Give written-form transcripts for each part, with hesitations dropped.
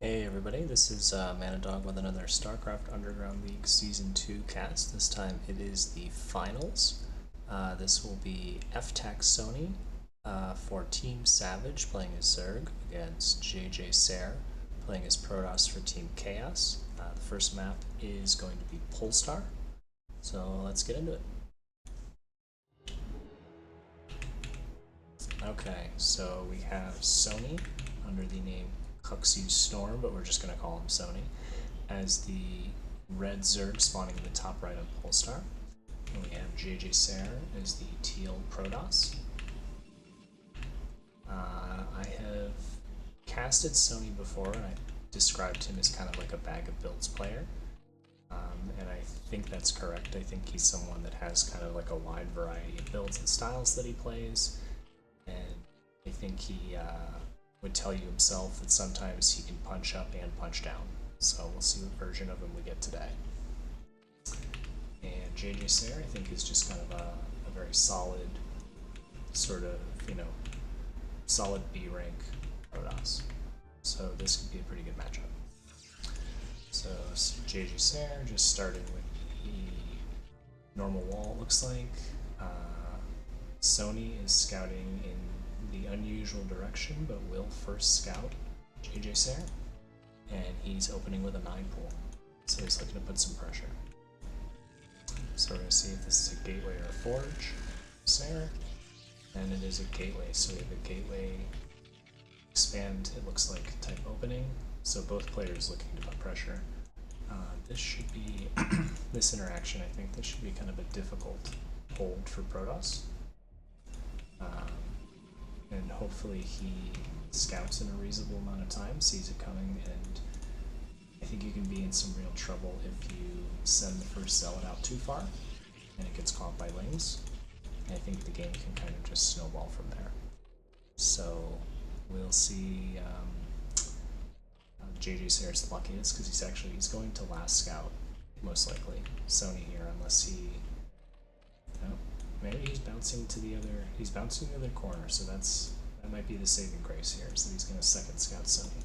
Hey everybody, this is Manadog with another Starcraft Underground League Season 2 cast. This time it is the finals. This will be FTactSony for Team Savage playing as Zerg against JJSair playing as Protoss for Team Chaos. The first map is going to be Polestar, so let's get into it. Okay, so we have Sony under the name Huxley's Storm, but we're just going to call him Sony, as the red Zerg spawning in the top right on Polestar. And we have JJSair as the teal Protoss. I have casted Sony before, and I described him as kind of like a bag of builds player. And I think that's correct. I think he's someone that has kind of like a wide variety of builds and styles that he plays. And I think he would tell you himself that sometimes he can punch up and punch down. So we'll see what version of him we get today. And JJSair, I think, is just kind of a very solid, sort of, solid B rank Protoss. So this could be a pretty good matchup. So JJSair just starting with the normal wall, it looks like. Sony is scouting in the unusual direction, but will first scout JJSair, and he's opening with a 9 pool, so he's looking to put some pressure. So we're going to see if this is a gateway or a forge. Sair, and it is a gateway, so we have a gateway expand, it looks like, type opening, so both players looking to put pressure. This should be, this interaction, I think this should be kind of a difficult hold for Protoss. And hopefully he scouts in a reasonable amount of time, sees it coming, and I think you can be in some real trouble if you send the first zealot out too far and it gets caught by lings. And I think the game can kind of just snowball from there. So we'll see. JJSair's the luckiest because he's going to last scout, most likely. Sony here, unless he. Maybe he's bouncing to the other corner, so that might be the saving grace here. So he's going to second scout Sony,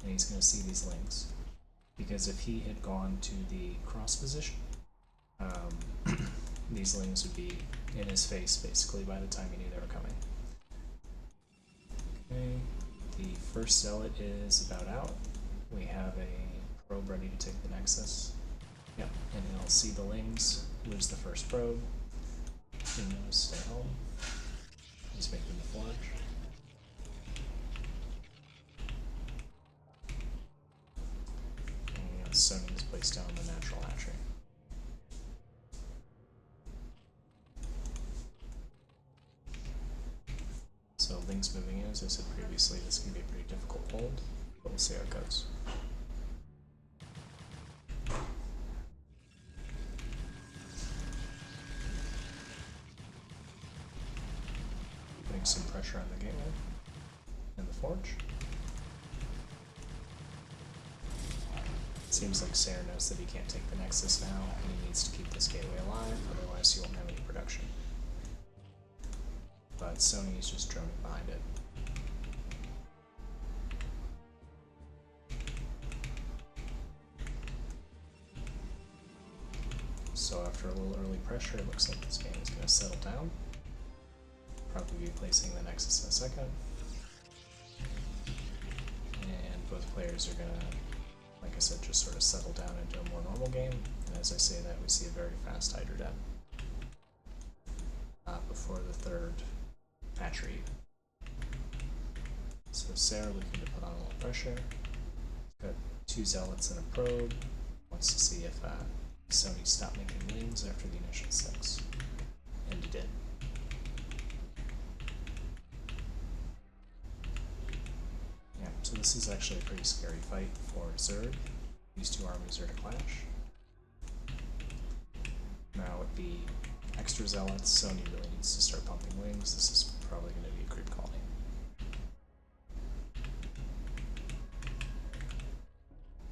and he's going to see these lings, because if he had gone to the cross position, these lings would be in his face basically by the time he knew they were coming. Okay, the first zealot is about out. We have a probe ready to take the Nexus. Yep, and he'll see the lings, lose the first probe. He knows, stay home. He's making the forge. And Sony is placed down the natural hatchery. So Ling's moving in, as I said previously, this can be a pretty difficult hold, but we'll see how it goes. Some pressure on the gateway and the forge. It seems like Sair knows that he can't take the Nexus now, and he needs to keep this gateway alive, otherwise he won't have any production. But Sony is just droning behind it. So after a little early pressure, it looks like this game is going to settle down. Probably be placing the Nexus in a second. And both players are gonna, like I said, just sort of settle down into a more normal game. And as I say that, we see a very fast Hydra Den before the third hatchery. So Sair looking to put on a little pressure. Got 2 zealots and a probe. Wants to see if Sony stopped making lings after the initial 6. And he did. So this is actually a pretty scary fight for Zerg. These two armies are to clash. Now with the extra zealots, Sony really needs to start pumping wings. This is probably going to be a creep colony.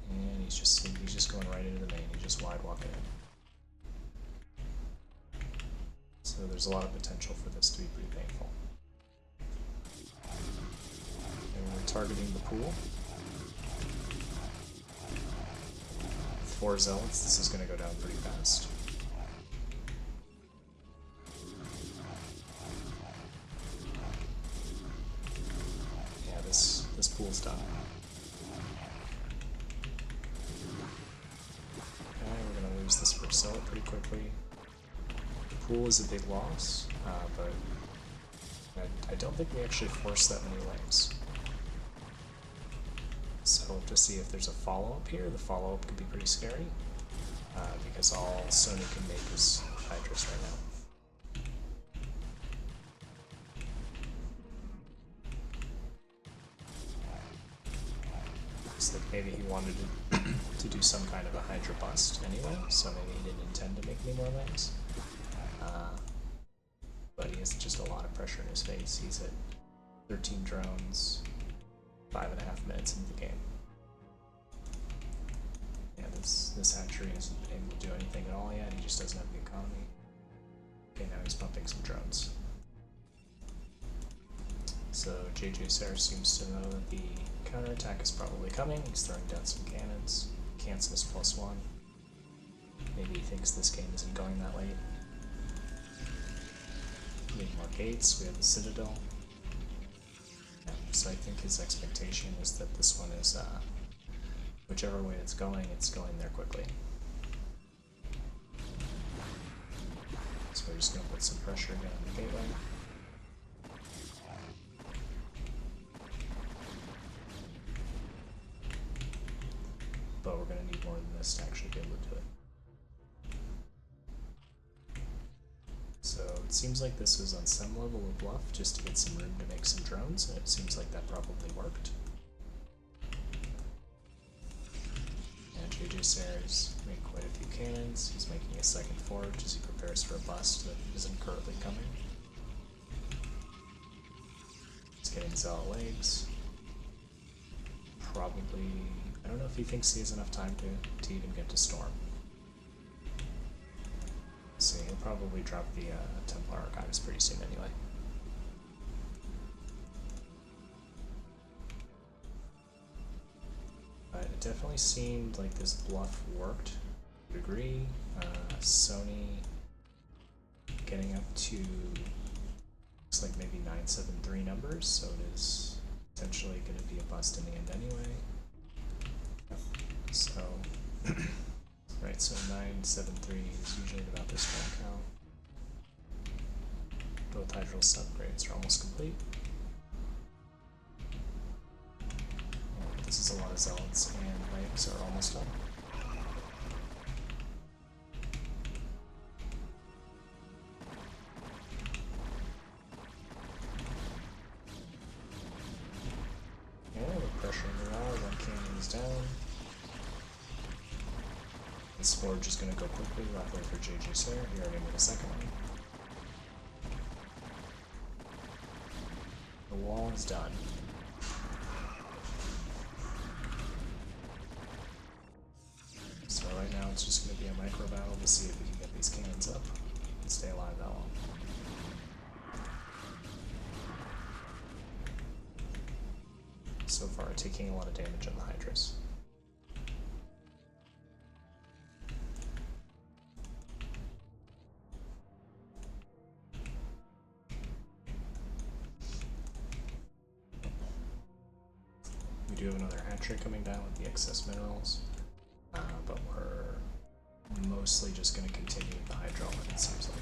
And he's just going right into the main. He's just wide walking in. So there's a lot of potential for this to be pretty painful. And we're targeting the pool. 4 zealots, this is going to go down pretty fast. Yeah, this pool's done. Okay, we're going to lose this first zealot pretty quickly. The pool is a big loss, but I don't think we actually forced that many waves. So we'll have to see if there's a follow-up here. The follow-up could be pretty scary, because all Sony can make is Hydras right now. Looks like maybe he wanted to do some kind of a Hydra bust anyway, so maybe he didn't intend to make any more waves. But he has just a lot of pressure in his face. He's at 13 drones, 5.5 minutes into the game. Yeah, this hatchery isn't able to do anything at all yet. He just doesn't have the economy. Okay, now he's pumping some drones. So JJSair seems to know that the counterattack is probably coming. He's throwing down some cannons. Cancel his +1. Maybe he thinks this game isn't going that late. We have more gates, we have the Citadel. Yeah, so I think his expectation is that this one is, whichever way it's going there quickly. So we're just going to put some pressure again on the gateway. But we're going to need more than this to actually be able to do it. So it seems like this was on some level of bluff just to get some room to make some drones, and it seems like that probably worked. And JJSair's made quite a few cannons. He's making a second forge as he prepares for a bust that isn't currently coming. He's getting zealot legs. Probably, I don't know if he thinks he has enough time to even get to Storm. So he'll probably drop the Templar Archives pretty soon anyway. But it definitely seemed like this bluff worked to a degree. Sony getting up to, looks like maybe 973 numbers, so it is potentially going to be a bust in the end anyway. So, right, so 973 is usually about this one count. Both hydral subgrades are almost complete. This is a lot of zealots, and legs are almost done. Yeah, we're pressuring the wall, one cannon is down. This forge is going to go quickly, luckily for JJSair. He already made a second one. The wall is done. So right now it's just going to be a micro battle to see if we can get these cannons up and stay alive that long. So far taking a lot of damage on the Hydras. We do have another hatchery coming down with the excess minerals, but we're mostly just going to continue with the Hydrolin, it seems like.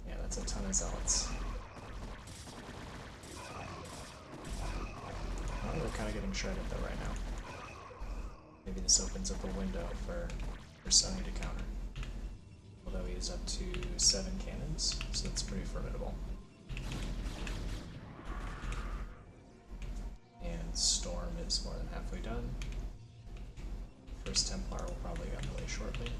Yeah, that's a ton of zealots. Oh, they're kind of getting shredded though right now. Maybe this opens up a window for Sony to counter. Although he is up to 7 cannons, so that's pretty formidable. And Storm is more than halfway done. First Templar will probably be on the way shortly.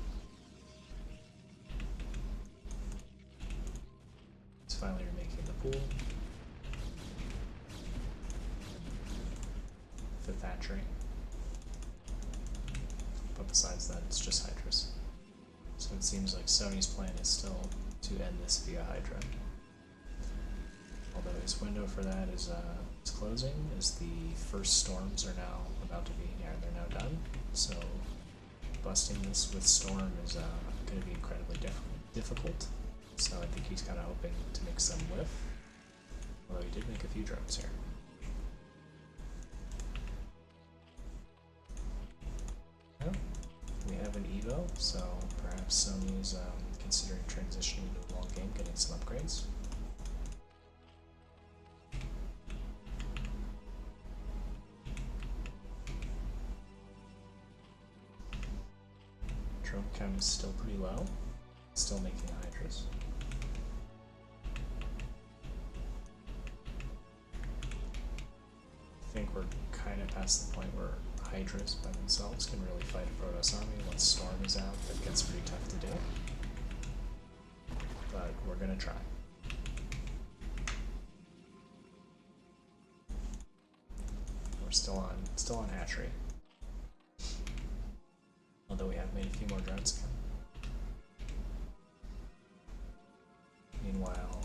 It's finally remaking the pool. Fifth hatchery. But besides that, it's just Hydras. So it seems like Sony's plan is still to end this via Hydra. Although his window for that is is closing, as the first storms are now about to be, yeah, they're now done. So busting this with storm is going to be incredibly difficult. So I think he's kind of hoping to make some whiff, although he did make a few drones here. Well, we have an Evo, so perhaps Sony is considering transitioning to a long game, getting some upgrades. Drone count is still pretty low, still making hydras. I think we're kind of past the point where hydras by themselves can really fight a Protoss army. Once storm is out, that gets pretty tough to do. But we're gonna try. We're still on hatchery. Although we have made a few more drones again. Meanwhile,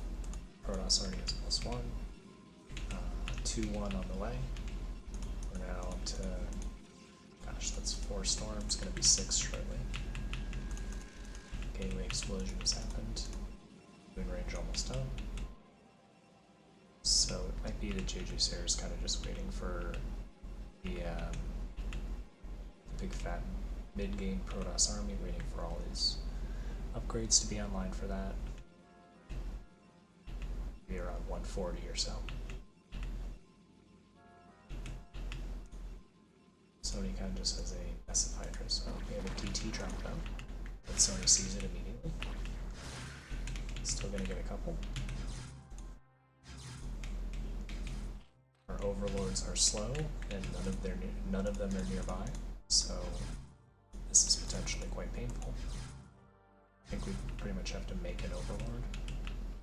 Protoss already has +1. 2-1 on the way. We're now up to, gosh, that's 4 storms, gonna be 6 shortly. Gateway explosion has happened. Moon range almost done. So it might be that JJSair is kind of just waiting for the big fat mid-game Protoss army, waiting for all his upgrades to be online for that. Be around 140 or so. Sony kind of just has a massive hydra, so we have a DT drop down, but Sony sees it immediately. Still gonna get a couple. Our overlords are slow, and none of them are nearby, so this is potentially quite painful. I think we pretty much have to make an overlord.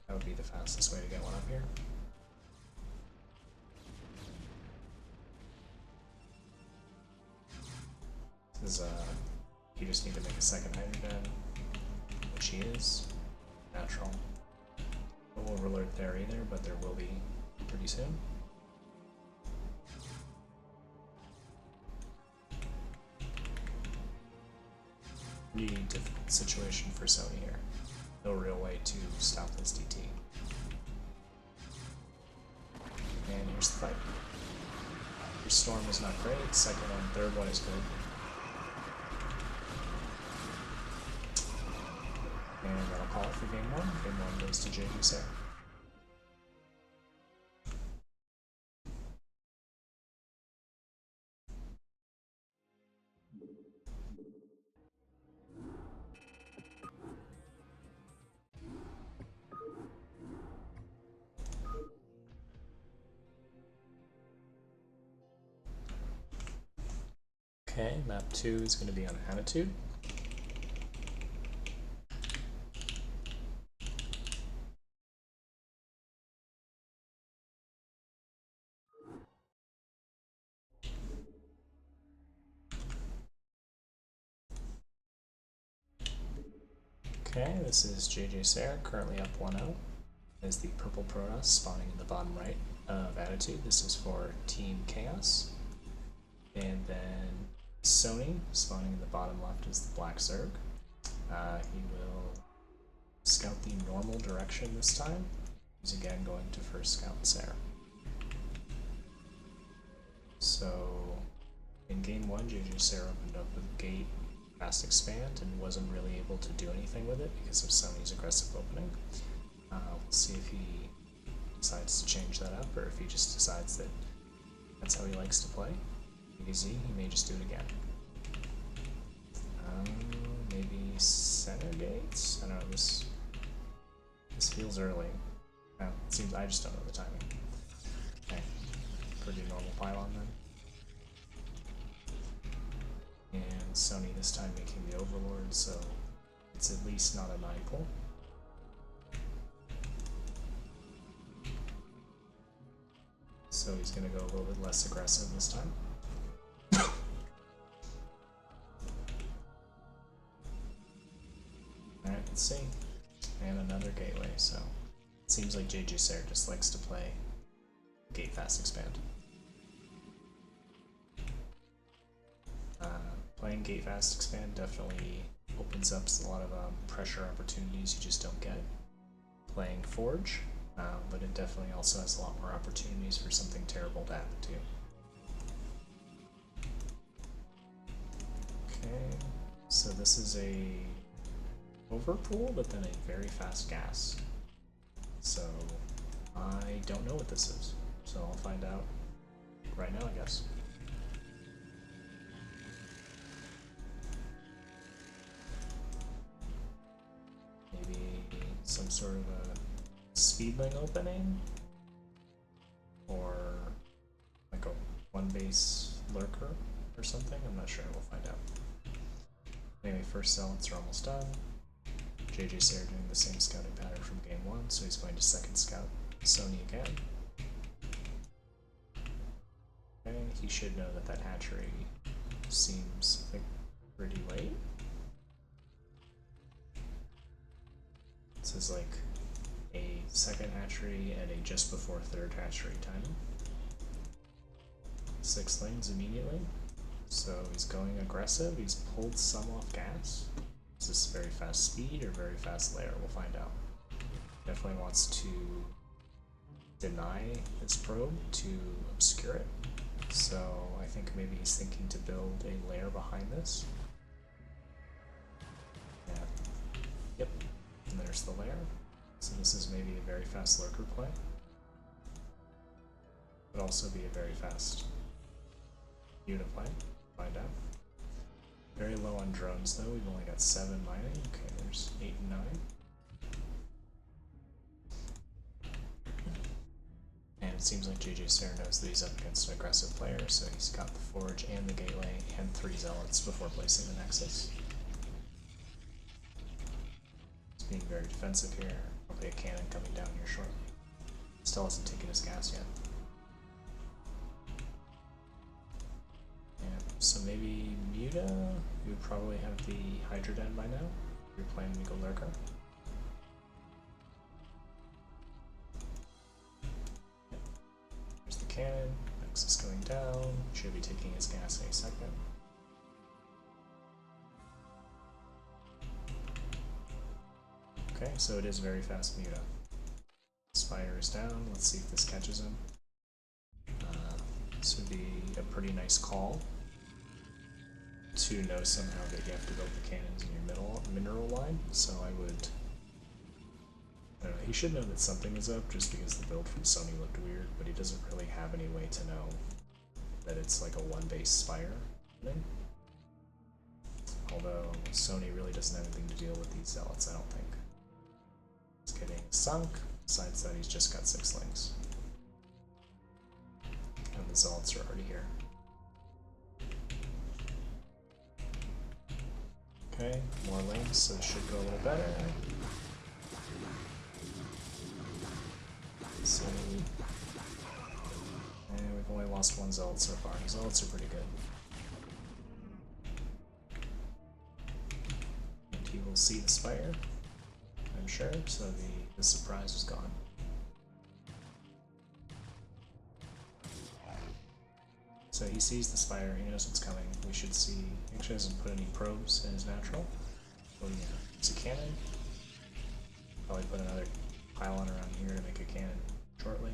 That would be the fastest way to get one up here. This is, you just need to make a second hydrogen, which he is. Natural. No overlord there either, but there will be pretty soon. Pretty difficult situation for Sony here. No real way to stop this DT. And here's the fight. First storm is not great, second one, third one is good. And that'll call it for game 1. Game 1 goes to JJSair. Okay, map 2 is going to be on Attitude. Okay, this is JJSair, currently up 1-0. Is the purple Protoss spawning in the bottom right of Attitude. This is for Team Chaos. And then Sony, spawning in the bottom left, is the black Zerg. He will scout the normal direction this time. He's again going to first scout Sair. So, in game 1, JJSair opened up with Gate Fast Expand and wasn't really able to do anything with it because of Sony's aggressive opening. We'll see if he decides to change that up or if he just decides that that's how he likes to play. Easy, he may just do it again. Maybe center gates? I don't know, this feels early. It seems, I just don't know the timing. Okay, pretty normal pylon then. And Sony this time making the Overlord, so it's at least not a 9 pull. So he's gonna go a little bit less aggressive this time. Alright, let's see. And another gateway, so it seems like JJSair just likes to play gate fast expand. Playing gate fast expand definitely opens up a lot of pressure opportunities you just don't get playing Forge, but it definitely also has a lot more opportunities for something terrible to happen to you. Okay, so this is a overpool, but then a very fast gas. So I don't know what this is, so I'll find out right now, I guess. Maybe some sort of a speedling opening, or like a one base lurker or something. I'm not sure. We'll find out. Anyway, first zealots are almost done. JJSair doing the same scouting pattern from game 1, so he's going to second scout Sony again. And he should know that that hatchery seems like pretty late. This is like a second hatchery and a just before third hatchery timing. 6 lanes immediately. So he's going aggressive. He's pulled some off gas. Is this very fast speed or very fast layer? We'll find out. Definitely wants to deny this probe to obscure it. So I think maybe he's thinking to build a layer behind this. Yeah. Yep. And there's the layer. So this is maybe a very fast lurker play. Could also be a very fast unit play. Find out. Very low on drones though. We've only got 7 mining. Okay, there's 8 and 9. And it seems like JJSair knows that he's up against an aggressive player, so he's got the Forge and the Gateway and 3 Zealots before placing the Nexus. He's being very defensive here. Probably a cannon coming down here shortly. Still hasn't taken his gas yet. Yeah, so maybe Muta, you would probably have the Hydra Den by now. You're planning to go Lurker. Yep. There's the cannon, Nexus going down, should be taking his gas any second. Okay, so it is very fast Muta. Spire is down, let's see if this catches him. This would be a pretty nice call to know somehow that you have to build the cannons in your mineral line, so I don't know, he should know that something is up just because the build from Sony looked weird, but he doesn't really have any way to know that it's like a one base Spire thing. Although Sony really doesn't have anything to deal with these zealots, I don't think. He's getting sunk, besides that he's just got 6 slings. And the zealots are already here. Okay, more lanes, so it should go a little better. Let's see. And we've only lost 1 zealot so far. Zealots are pretty good. And he will see the Spire, I'm sure, so the surprise is gone. So he sees the Spire, he knows what's coming. We should see, he actually hasn't put any probes in his natural. Oh yeah, it's a cannon. Probably put another pylon around here to make a cannon shortly.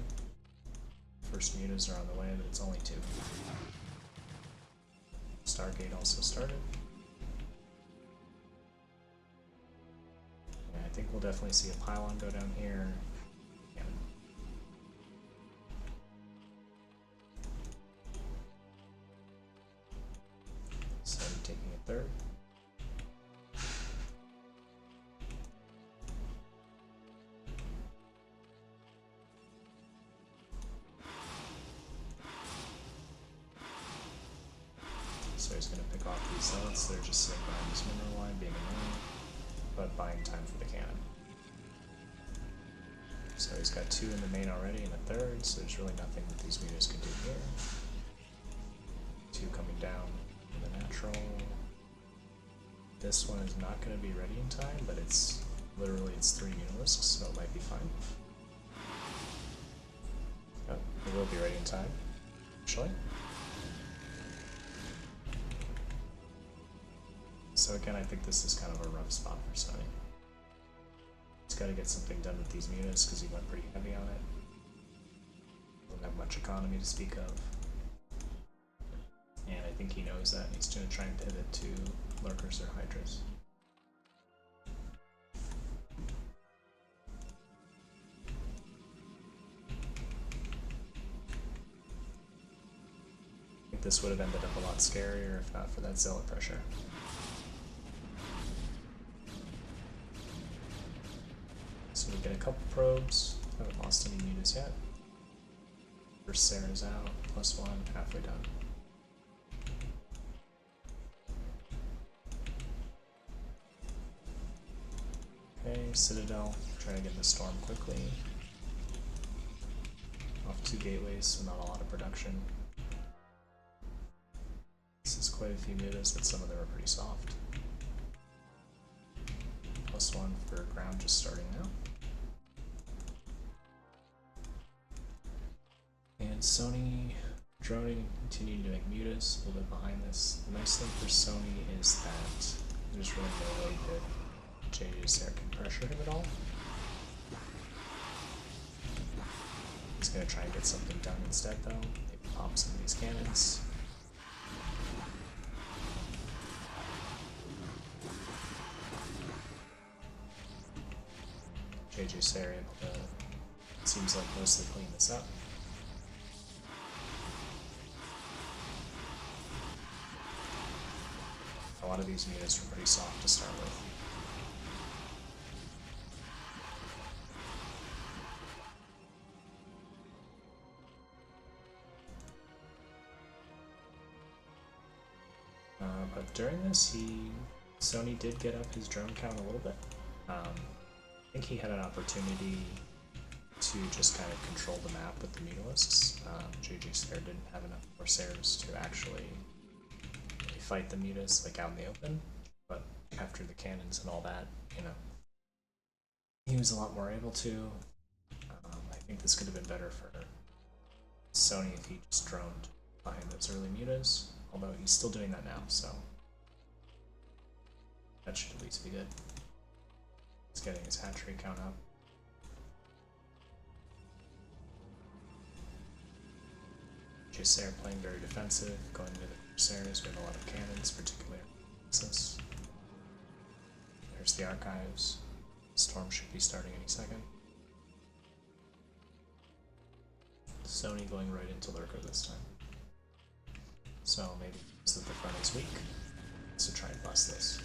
First mutas are on the way, but it's only 2. Stargate also started. Yeah, I think we'll definitely see a pylon go down here. Cannon. So taking a 3rd. So he's going to pick off these zealots. They're just sitting behind this mineral line, being annoying, but buying time for the cannon. So he's got 2 in the main already and a 3rd, so there's really nothing that these mutas can do here. 2 coming down in the natural. This one is not going to be ready in time, but it's literally 3 Unilisks, so it might be fine. Oh, will be ready in time, actually. So again, I think this is kind of a rough spot for Sony. He's got to get something done with these mutas because he went pretty heavy on it. Doesn't have much economy to speak of. And I think he knows that, and he's going to try and pivot to Lurkers or Hydras. I think this would have ended up a lot scarier if not for that Zealot pressure. So we get a couple probes, haven't lost any mutas yet. First Sarah's out, +1, halfway done. Okay, Citadel, trying to get in the storm quickly. Off 2 gateways, so not a lot of production. This is quite a few mutas, but some of them are pretty soft. +1 for ground just starting now. And Sony droning and continuing to make mutas, a little bit behind this. The nice thing for Sony is that there's really no way that JJSair can pressure him at all. He's going to try and get something done instead though. Maybe pop some of these cannons. JJSair able to, seems like, mostly clean this up. A lot of these mutas are pretty soft to start with. But during this, Sony did get up his drone count a little bit. I think he had an opportunity to just kind of control the map with the mutalisks. JJSair didn't have enough Corsairs to actually fight the mutas like out in the open, but after the cannons and all that, you know, he was a lot more able to. I think this could have been better for Sony if he just droned behind those early mutas, although he's still doing that now, so that should at least be good. He's getting his hatchery count up. JJSair playing very defensive, going into the Corsairs. We have a lot of cannons, particularly Nexus. There's the archives. Storm should be starting any second. Sony going right into Lurker this time. So maybe it's that the front is weak, so try and bust this.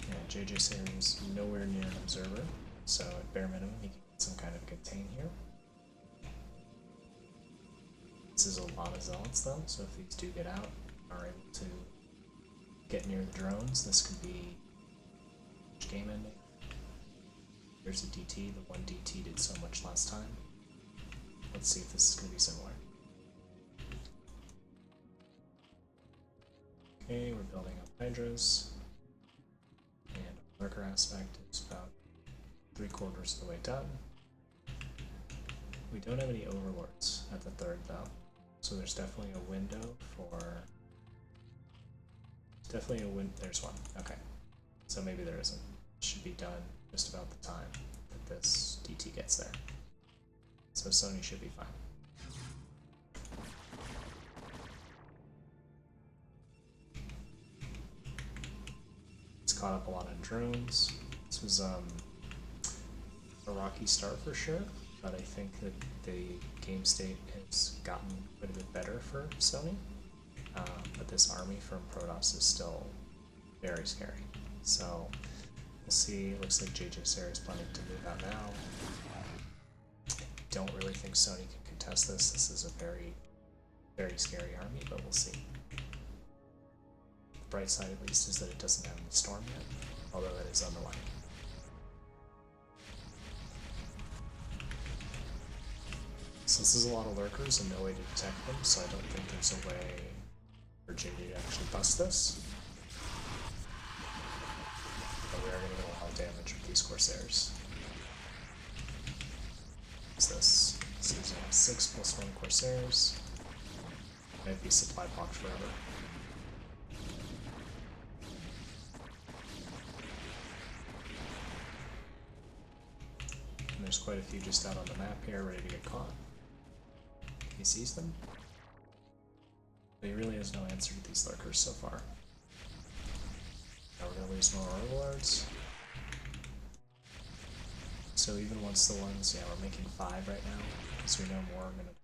Yeah, JJSair is nowhere near an observer, so at bare minimum he can get some kind of contain here. This is a lot of zealots though, so if these do get out, are able to get near the drones, this could be game ending. There's a DT, the one DT did so much last time. Let's see if this is going to be similar. Okay, we're building up Hydras, and Lurker aspect is about 3/4 of the way done. We don't have any Overlords at the 3rd though, so there's definitely a window for... there's one, okay. So maybe there isn't. It should be done just about the time that this DT gets there. So Sony should be fine. It's caught up a lot on drones. This was a rocky start for sure, but I think that the game state has gotten quite a bit better for Sony. But this army from Protoss is still very scary. So we'll see. Looks like JJSair is planning to move out now. Don't really think Sony can contest this. This is a very, very scary army, but we'll see. The bright side, at least, is that it doesn't have any storm yet, although that is on the line. So this is a lot of lurkers and no way to detect them, so I don't think there's a way for JJ to actually bust this. But we are going to get a lot of damage with these Corsairs. What's this? So he's gonna have 6 + 1 Corsairs. Might be supply blocked forever. And there's quite a few just out on the map here, ready to get caught. He sees them. But he really has no answer to these lurkers so far. Now we're gonna lose more overlords. So even once the ones, yeah, we're making 5 right now, so we know more are gonna.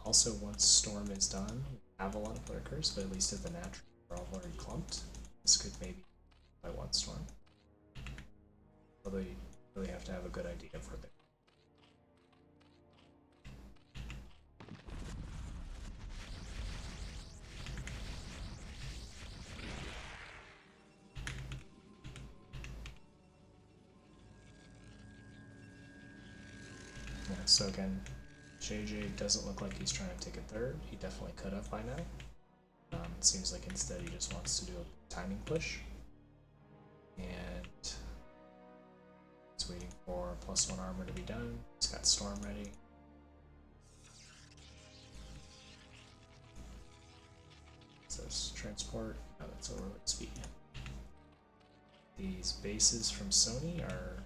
Also, once Storm is done, we have a lot of lurkers, but at least at the natural, we're all already clumped. This could maybe by 1 Storm. Although you really have to have a good idea of where they. Yeah, so again, JJ doesn't look like he's trying to take a third. He definitely could have by now. It seems like instead he just wants to do a timing push. And he's waiting for +1 armor to be done. He's got Storm ready. So transport. Oh, that's overload speed. These bases from Sony are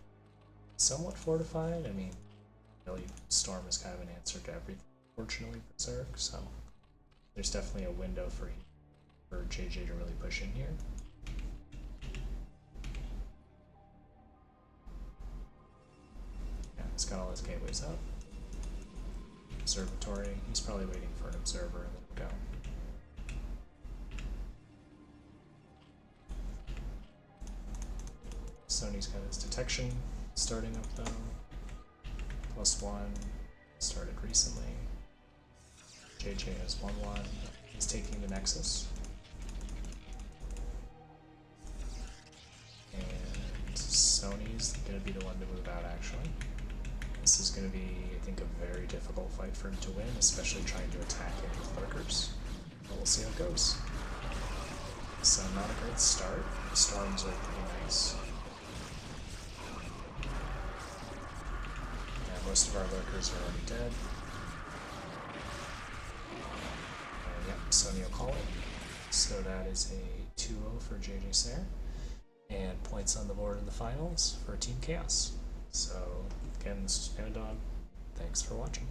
somewhat fortified. I mean, really, Storm is kind of an answer to everything, fortunately for Zerg, so there's definitely a window for JJ to really push in here. Yeah, he's got all his gateways up. Observatory, he's probably waiting for an observer and then go. Sony's got his detection starting up though. +1 started recently. JJ has 1-1. He's taking the Nexus. And Sony's gonna be the one to move out actually. This is gonna be, I think, a very difficult fight for him to win, especially trying to attack it with lurkers. But we'll see how it goes. So not a great start. The storms are pretty nice. Most of our lurkers are already dead. And yep, Sony will call it. So that is a 2-0 for JJSair. And points on the board in the finals for Team Chaos. So again, this is Pandog. Thanks for watching.